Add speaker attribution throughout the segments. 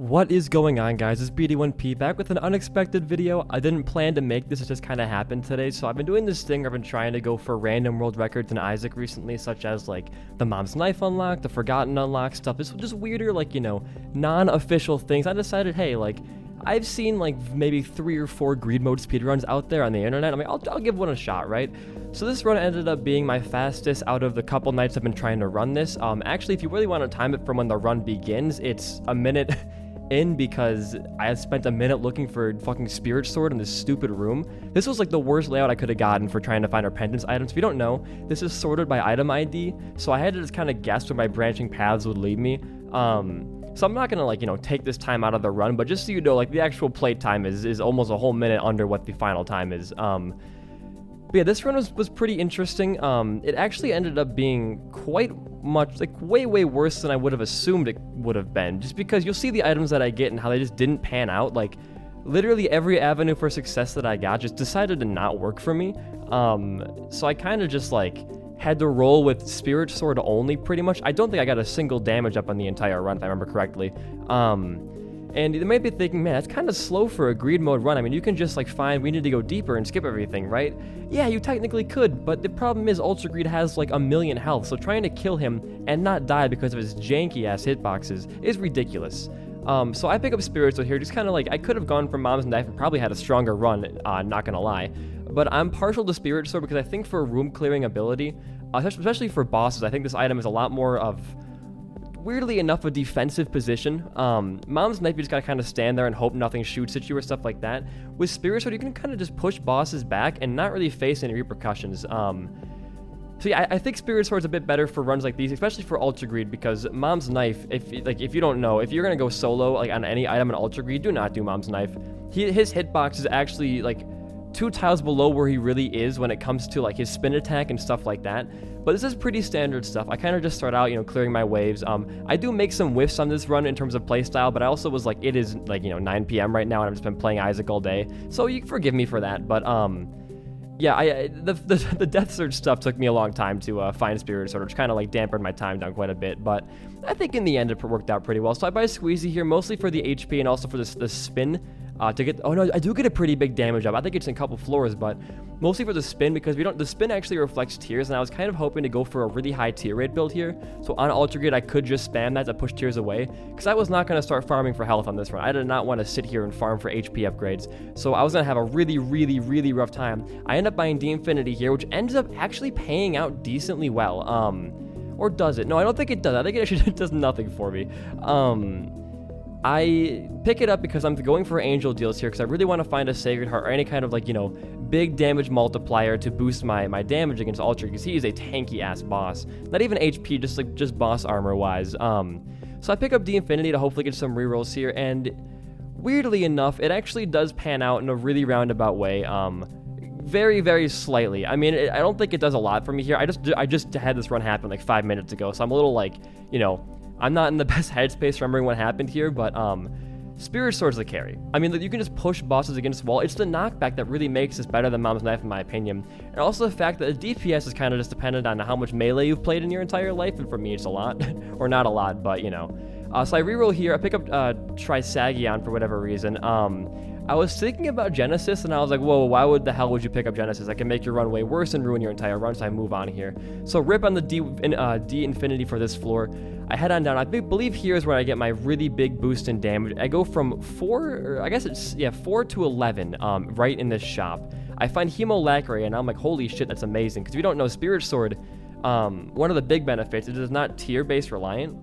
Speaker 1: What is going on, guys? It's BD1P back with an unexpected video. I didn't plan to make this, it just kind of happened today. So I've been doing this thing where I've been trying to go for random world records in Isaac recently, such as like the Mom's Knife unlock, the Forgotten unlock stuff. This was just weirder, like, you know, non-official things. I decided, hey, like, I've seen like maybe 3 or 4 greed mode speedruns out there on the internet. I mean, I'll give one a shot, right? So this run ended up being my fastest out of the couple nights I've been trying to run this. Actually, if you really want to time it from when the run begins, it's a minute in, because I had spent a minute looking for fucking Spirit Sword in this stupid room. This was like the worst layout I could have gotten for trying to find repentance items. If you don't know, this is sorted by item ID, so I had to just kind of guess where my branching paths would lead me. So I'm not gonna, like, you know, take this time out of the run, but just so you know, like, the actual play time is almost a whole minute under what the final time is. But yeah, this run was pretty interesting. It actually ended up being quite much, like, way worse than I would have assumed it would have been, just because you'll see the items that I get and how they just didn't pan out. Like, literally every avenue for success that I got just decided to not work for me. So I kind of just, like, had to roll with Spirit Sword only, pretty much. I don't think I got a single damage up on the entire run, if I remember correctly. And you might be thinking, man, that's kind of slow for a greed mode run. I mean, you can just, like, find we need to go deeper and skip everything, right? Yeah, you technically could, but the problem is Ultra Greed has like 1,000,000 health, so trying to kill him and not die because of his janky-ass hitboxes is ridiculous. So I pick up Spirit Sword here, just kind of like, I could have gone for Mom's Knife and probably had a stronger run, not gonna lie. But I'm partial to Spirit Sword because I think for room clearing ability, especially for bosses, I think this item is a lot more of, weirdly enough, a defensive position. Mom's Knife, you just gotta kind of stand there and hope nothing shoots at you or stuff like that. With Spirit Sword, you can kind of just push bosses back and not really face any repercussions. So yeah, I think Spirit Sword's a bit better for runs like these, especially for Ultra Greed, because Mom's Knife, if you don't know, if you're gonna go solo like on any item in Ultra Greed, do not do Mom's Knife. His hitbox is actually like 2 tiles below where he really is when it comes to like his spin attack and stuff like that. But this is pretty standard stuff. I kind of just start out, you know, clearing my waves. I do make some whiffs on this run in terms of playstyle, but I also was like, it is like, you know, 9 p.m. right now, and I've just been playing Isaac all day, so you can forgive me for that. But yeah, the Death Surge stuff took me a long time to find Spirit Sword, which kind of like dampened my time down quite a bit. But I think in the end it worked out pretty well. So I buy Squeezy here mostly for the HP and also for the spin. To get, oh no, I do get a pretty big damage up. I think it's in a couple floors, but mostly for the spin, because the spin actually reflects tears, and I was kind of hoping to go for a really high tier rate build here. So on Ultra Greed, I could just spam that to push tears away, because I was not going to start farming for health on this run. I did not want to sit here and farm for HP upgrades, so I was going to have a really rough time. I end up buying D Infinity here, which ends up actually paying out decently well. Or does it? No, I don't think it does. I think it actually does nothing for me. I pick it up because I'm going for angel deals here, because I really want to find a Sacred Heart or any kind of, like, you know, big damage multiplier to boost my damage against Ultra, because he is a tanky ass boss. Not even HP, just boss armor wise. So I pick up D Infinity to hopefully get some rerolls here, and weirdly enough, it actually does pan out in a really roundabout way. Very slightly. I mean, I don't think it does a lot for me here. I just had this run happen like 5 minutes ago, so I'm a little, like, you know, I'm not in the best headspace remembering what happened here, but Spirit Sword's the carry. I mean, you can just push bosses against the wall. It's the knockback that really makes this better than Mom's Knife, in my opinion. And also the fact that the DPS is kind of just dependent on how much melee you've played in your entire life, and for me it's a lot. Or not a lot, but, you know. So I reroll here. I pick up Trisagion for whatever reason. I was thinking about Genesis, and I was like, whoa, why would the hell would you pick up Genesis? I can make your run way worse and ruin your entire run, so I move on here. So rip on the D Infinity for this floor. I head on down. I believe here is where I get my really big boost in damage. I go from 4 to 11 right in this shop. I find Hemolacria, and I'm like, holy shit, that's amazing. Because if you don't know, Spirit Sword, one of the big benefits, it is not tier-based reliant.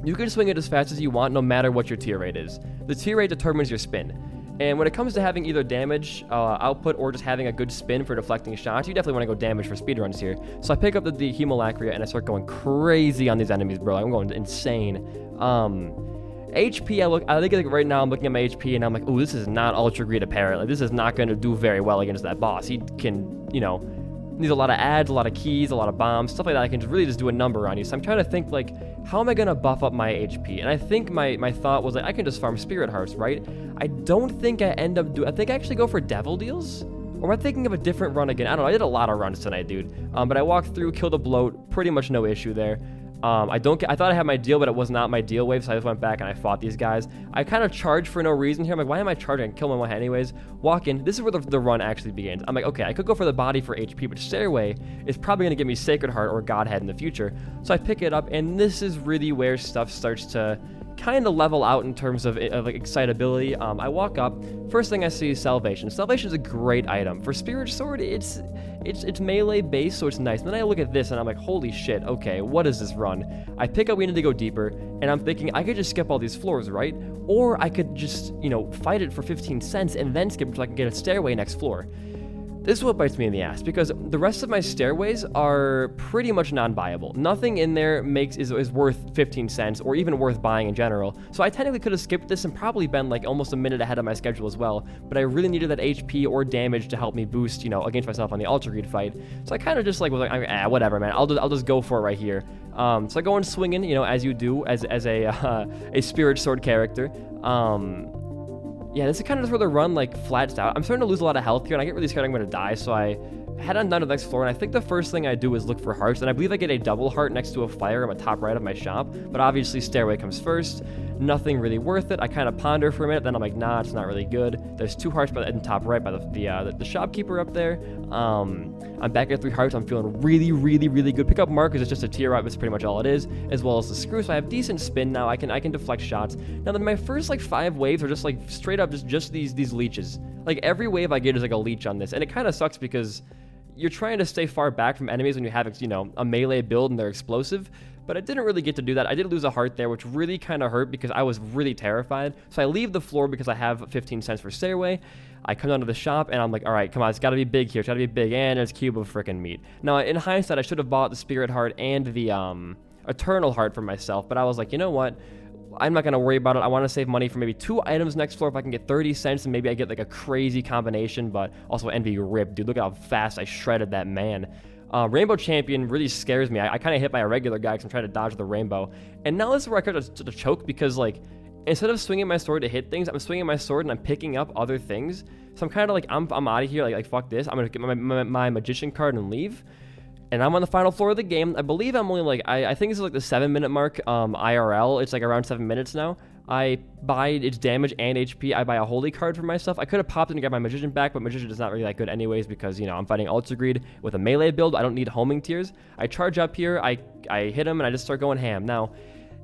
Speaker 1: You can swing it as fast as you want, no matter what your tier rate is. The tier rate determines your spin. And when it comes to having either damage output or just having a good spin for deflecting shots, you definitely want to go damage for speedruns here. So I pick up the Hemolacria and I start going crazy on these enemies, bro. I'm going insane. HP, I think like right now I'm looking at my HP and I'm like, ooh, this is not Ultra Greed apparently. This is not going to do very well against that boss. He can, you know, needs a lot of adds, a lot of keys, a lot of bombs, stuff like that. I can really just do a number on you. So I'm trying to think, like, how am I going to buff up my HP? And I think my thought was, like, I can just farm Spirit Hearts, right? I don't think I end up I think I actually go for Devil Deals. Or am I thinking of a different run again? I don't know. I did a lot of runs tonight, dude. But I walked through, killed a bloat, pretty much no issue there. I thought I had my deal, but it was not my deal wave, so I just went back and I fought these guys. I kind of charged for no reason here. I'm like, why am I charging? I can kill him in one hit anyways. Walk in. This is where the run actually begins. I'm like, okay, I could go for the body for HP, but Stairway is probably going to give me Sacred Heart or Godhead in the future. So I pick it up, and this is really where stuff starts to kind of level out in terms of like excitability. I walk up. First thing I see is Salvation. Salvation is a great item. For Spirit Sword, it's melee based, so it's nice. And then I look at this and I'm like, holy shit, okay, what is this run? I pick up We Need to Go Deeper, and I'm thinking I could just skip all these floors, right? Or I could just, fight it for 15 cents and then skip so I can get a stairway next floor. This is what bites me in the ass, because the rest of my stairways are pretty much non-buyable. Nothing in there is worth 15 cents or even worth buying in general. So I technically could have skipped this and probably been like almost a minute ahead of my schedule as well, but I really needed that HP or damage to help me boost, against myself on the Ultra Greed fight. So I kind of just was like, whatever, man. I'll just go for it right here. So I go in swinging, as you do as a Spirit Sword character. Yeah, this is kind of just where the run flats out. I'm starting to lose a lot of health here, and I get really scared I'm going to die, so I head on down to the next floor, and I think the first thing I do is look for hearts, and I believe I get a double heart next to a fire on the top right of my shop, but obviously Stairway comes first. Nothing really worth it. I kind of ponder for a minute, then I'm like, nah, it's not really good. There's 2 hearts in the top right by the shopkeeper up there. I'm back at 3 hearts. I'm feeling really, really, really good. Pick up Mark because it's just a tier up. It's pretty much all it is, as well as the screw. So I have decent spin now. I can deflect shots. Now then, my first 5 waves are just straight up just these leeches. Every wave I get is a leech on this, and it kind of sucks because you're trying to stay far back from enemies when you have a melee build and they're explosive. But I didn't really get to do that. I did lose a heart there, which really kind of hurt because I was really terrified. So I leave the floor because I have 15 cents for Stairway. I come down to the shop, and I'm like, all right, come on, it's got to be big here. It's got to be big, and it's cube of frickin' meat. Now, in hindsight, I should have bought the Spirit Heart and the Eternal Heart for myself, but I was like, you know what? I'm not going to worry about it. I want to save money for maybe 2 items next floor if I can get 30 cents, and maybe I get a crazy combination, but also Envy Rip. Dude, look at how fast I shredded that man. Rainbow Champion really scares me. I kind of hit by a regular guy because I'm trying to dodge the rainbow. And now this is where I start to choke because, instead of swinging my sword to hit things, I'm swinging my sword and I'm picking up other things. So I'm kind of I'm out of here. Fuck this. I'm going to get my Magician card and leave. And I'm on the final floor of the game. I believe I'm only I think this is the 7-minute mark IRL. It's around 7 minutes now. I buy its damage and HP. I buy a holy card for myself. I could have popped in to get my Magician back, but Magician is not really that good anyways because, I'm fighting Ultra Greed with a melee build. I don't need homing tiers. I charge up here. I hit him, and I just start going ham. Now,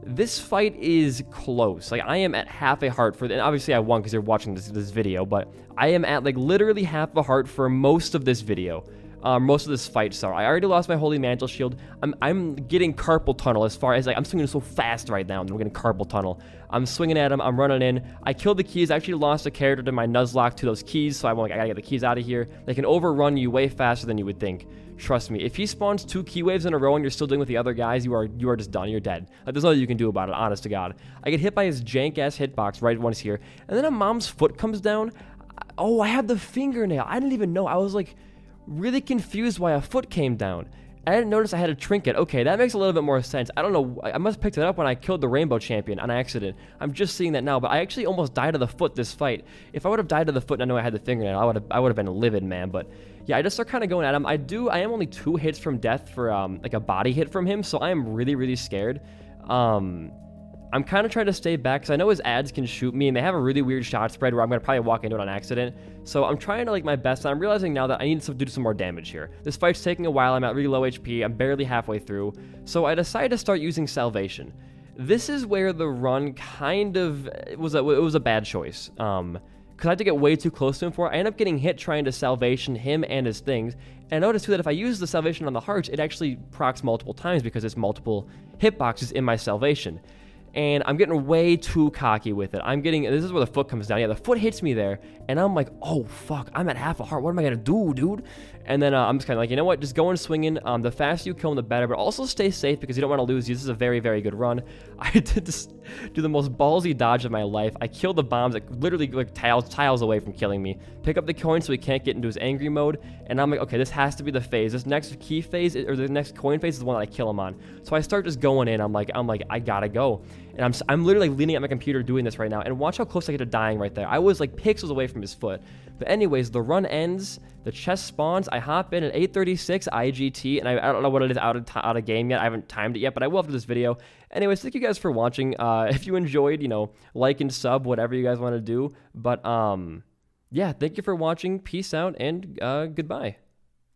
Speaker 1: this fight is close. I am at half a heart and obviously I won because you're watching this video, but I am at literally half a heart for most of this video. Most of this fight, sorry. I already lost my Holy Mantle Shield. I'm getting Carpal Tunnel as far as, I'm swinging so fast right now, and I'm getting Carpal Tunnel. I'm swinging at him, I'm running in. I killed the keys. I actually lost a character to my Nuzlocke to those keys, so I gotta get the keys out of here. They can overrun you way faster than you would think. Trust me, if he spawns 2 key waves in a row and you're still dealing with the other guys, you are just done. You're dead. There's nothing you can do about it, honest to God. I get hit by his jank-ass hitbox right once here, and then a mom's foot comes down. Oh, I have the fingernail. I didn't even know. I was really confused why a foot came down. I didn't notice I had a trinket. Okay, that makes a little bit more sense. I don't know. I must have picked it up when I killed the Rainbow Champion on accident. I'm just seeing that now, but I actually almost died of the foot this fight. If I would have died of the foot and I knew I had the fingernail, I would have been livid, man. But yeah, I just start kind of going at him. I am only 2 hits from death for a body hit from him, so I am really, really scared. I'm kind of trying to stay back because I know his ads can shoot me, and they have a really weird shot spread where I'm going to probably walk into it on accident. So I'm trying to my best, and I'm realizing now that I need to do some more damage here. This fight's taking a while. I'm at really low HP. I'm barely halfway through. So I decided to start using Salvation. This is where the run kind of was a bad choice. Because I had to get way too close to him for it. I ended up getting hit trying to Salvation him and his things. And I noticed too that if I use the Salvation on the hearts, it actually procs multiple times because it's multiple hitboxes in my Salvation. And I'm getting way too cocky with it. This is where the foot comes down. Yeah, the foot hits me there, and I'm like, oh, fuck, I'm at half a heart. What am I going to do, dude? And then I'm just kind of you know what? Just go and swinging. The faster you kill him, the better, but also stay safe because you don't want to lose. This is a very, very good run. I did just do the most ballsy dodge of my life. I killed the bombs that literally tiles away from killing me. Pick up the coin so he can't get into his angry mode, and I'm like, okay, this has to be the phase. This next key phase, or the next coin phase is the one that I kill him on. So I start just going in. I'm like, I gotta go. and I'm literally like leaning at my computer doing this right now, and watch how close I get to dying right there. I was like pixels away from his foot. But anyways, the run ends, the chest spawns, I hop in at 8:36 IGT, and I don't know what it is out of game yet. I haven't timed it yet, but I will after this video. Anyways, thank you guys for watching. If you enjoyed, like and sub, whatever you guys want to do. But yeah, thank you for watching. Peace out and goodbye.